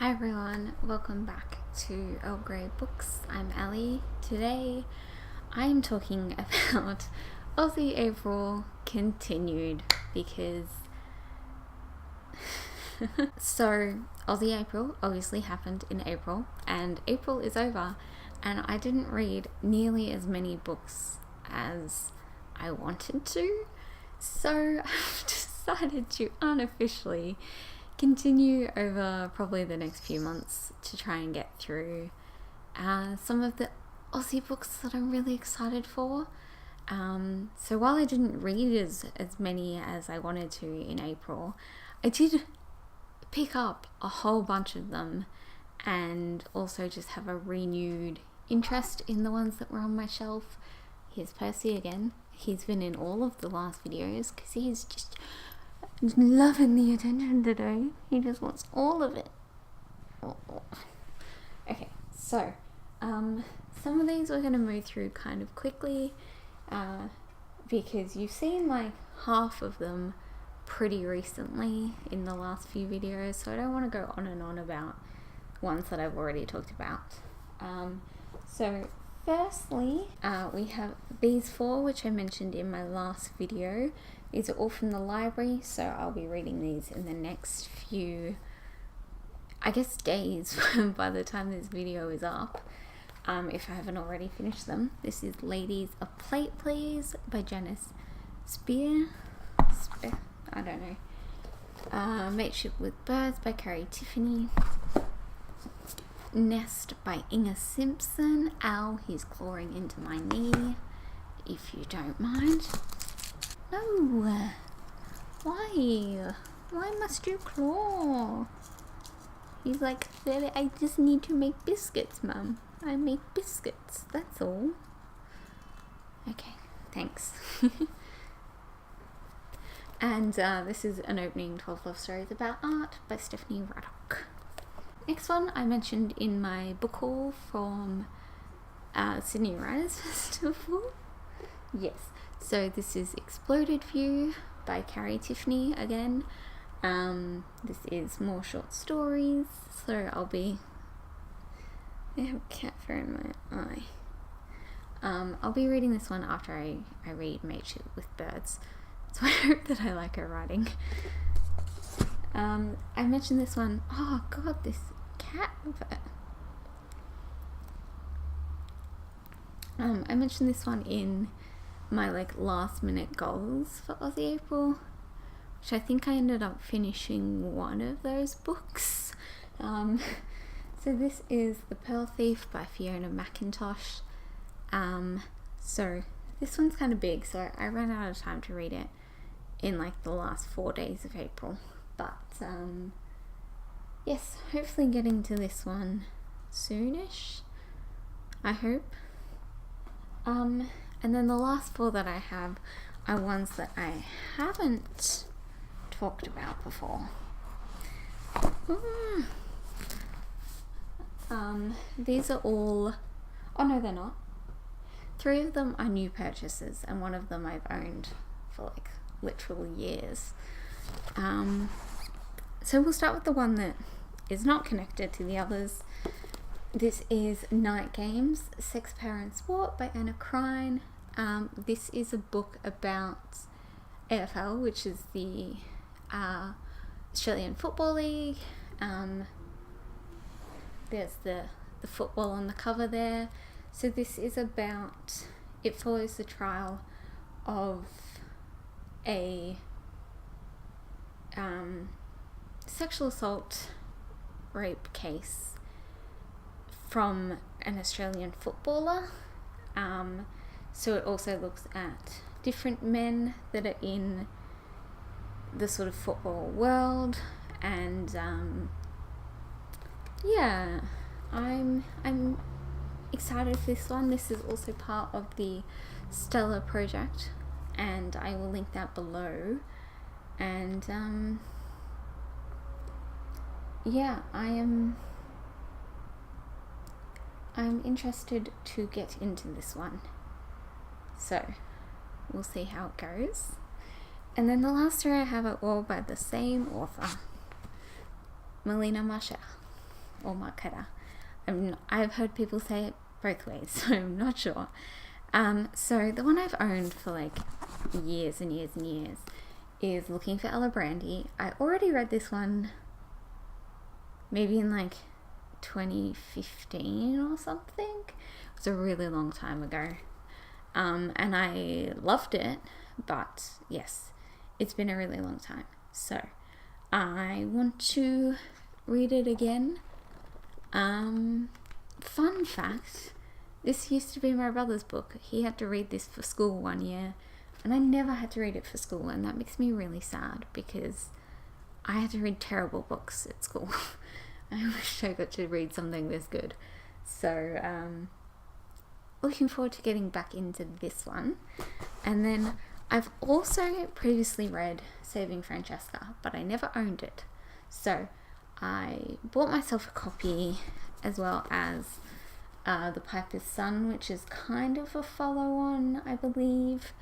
Hi everyone, welcome back to Earl Grey Books. I'm Ali. Today I'm talking about Aussie April continued because so Aussie April obviously happened in April and April is over and I didn't read nearly as many books as I wanted to, so I've decided to unofficially continue over probably the next few months to try and get through some of the Aussie books that I'm really excited for. So while I didn't read as many as I wanted to in April, I did pick up a whole bunch of them and also just have a renewed interest in the ones that were on my shelf. Here's Percy again. He's been in all of the last videos because he's just loving the attention today. He just wants all of it. Okay, so some of these we're going to move through kind of quickly because you've seen like half of them pretty recently in the last few videos, so I don't want to go on and on about ones that I've already talked about. So firstly, we have these four, which I mentioned in my last video. These are all from the library, so I'll be reading these in the next few, I guess, days by the time this video is up, if I haven't already finished them. This is Ladies, a Plate Please by Janice Spear. I don't know. Mateship with Birds by Carrie Tiffany. Nest by Inga Simpson. Ow, he's clawing into my knee, if you don't mind. No! Why? Why must you claw? He's like, I just need to make biscuits, Mum. I make biscuits, that's all. Okay, thanks. And this is an opening 12 Love Stories About Art by Stephanie Ruddock. Next one I mentioned in my book haul from Sydney Writers Festival. Yes, so this is Exploded View by Carrie Tiffany again. This is more short stories, so I have a cat fur in my eye. I'll be reading this one after I read Mateship with Birds, so I hope that I like her writing. I mentioned this one, oh god, this cat fur. I mentioned this one in my last minute goals for Aussie April, which I think I ended up finishing one of those books. So this is The Pearl Thief by Fiona McIntosh. So this one's kind of big, so I ran out of time to read it in the last 4 days of April, but yes, hopefully getting to this one soonish, I hope. And then the last four that I have are ones that I haven't talked about before. These are all, oh no they're not. 3 of them are new purchases and one of them I've owned for literal years. So we'll start with the one that is not connected to the others. This is Night Games, Sex, Power and Sport by Anna Krine. This is a book about AFL, which is the Australian Football League. There's the football on the cover there. So this is about, it follows the trial of a sexual assault rape case from an Australian footballer. So it also looks at different men that are in the sort of football world, and yeah, I'm excited for this one. This is also part of the Stella project, and I will link that below. And yeah, I'm interested to get into this one, so we'll see how it goes. And then the last 2 I have are all by the same author, Melina Marshall. or Marquetta. I've heard people say it both ways, so I'm not sure. So the one I've owned for like years and years and years is Looking for Ella Brandy. I already read this one maybe in like 2015 or something. It was a really long time ago. And I loved it, but yes, it's been a really long time. So I want to read it again. Fun fact, this used to be my brother's book. He had to read this for school one year, and I never had to read it for school, and that makes me really sad because I had to read terrible books at school. I wish I got to read something this good. So, looking forward to getting back into this one. And then I've also previously read Saving Francesca, but I never owned it. So I bought myself a copy, as well as The Piper's Son, which is kind of a follow-on, I believe.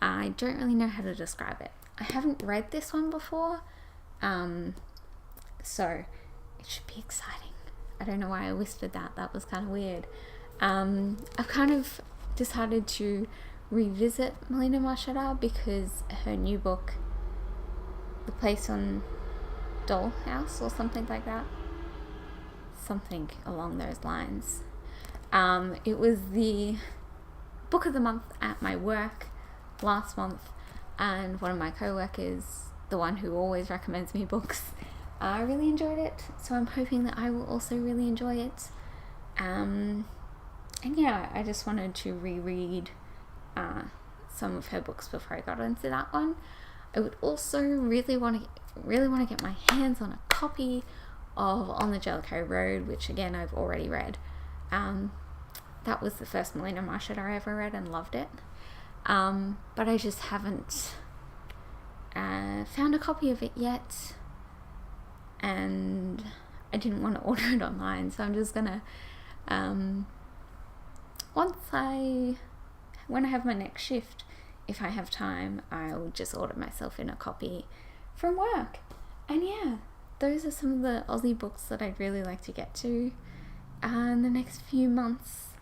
I don't really know how to describe it. I haven't read this one before, so it should be exciting. I don't know why I whispered that. That was kind of weird. I've kind of decided to revisit Melina Marchetta because her new book, The Place on Doll House, or something like that, something along those lines. It was the book of the month at my work last month, and one of my co-workers, the one who always recommends me books, I really enjoyed it, so I'm hoping that I will also really enjoy it. And yeah, I just wanted to reread some of her books before I got into that one. I would also really want to get my hands on a copy of On the Jellicoe Road, which again I've already read. That was the first Melina Marchetta I ever read and loved it. But I just haven't found a copy of it yet, and I didn't want to order it online, so I'm just gonna when I have my next shift, if I have time, I'll just order myself in a copy from work. And yeah, those are some of the Aussie books that I'd really like to get to in the next few months.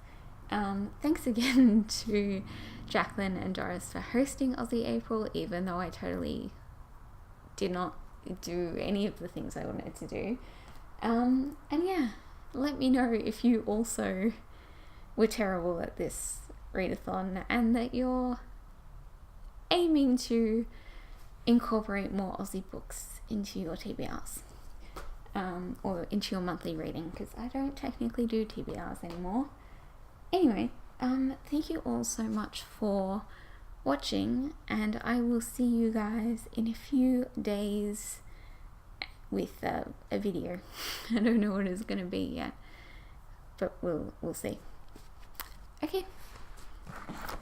Thanks again to Jacqueline and Doris for hosting Aussie April, even though I totally did not do any of the things I wanted to do. And yeah, let me know if you also were terrible at this readathon and that you're aiming to incorporate more Aussie books into your TBRs, or into your monthly reading, because I don't technically do TBRs anymore. Anyway, thank you all so much for watching, and I will see you guys in a few days with a video. I don't know what it's going to be yet, but we'll see. Okay,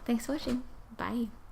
thanks for watching. Bye.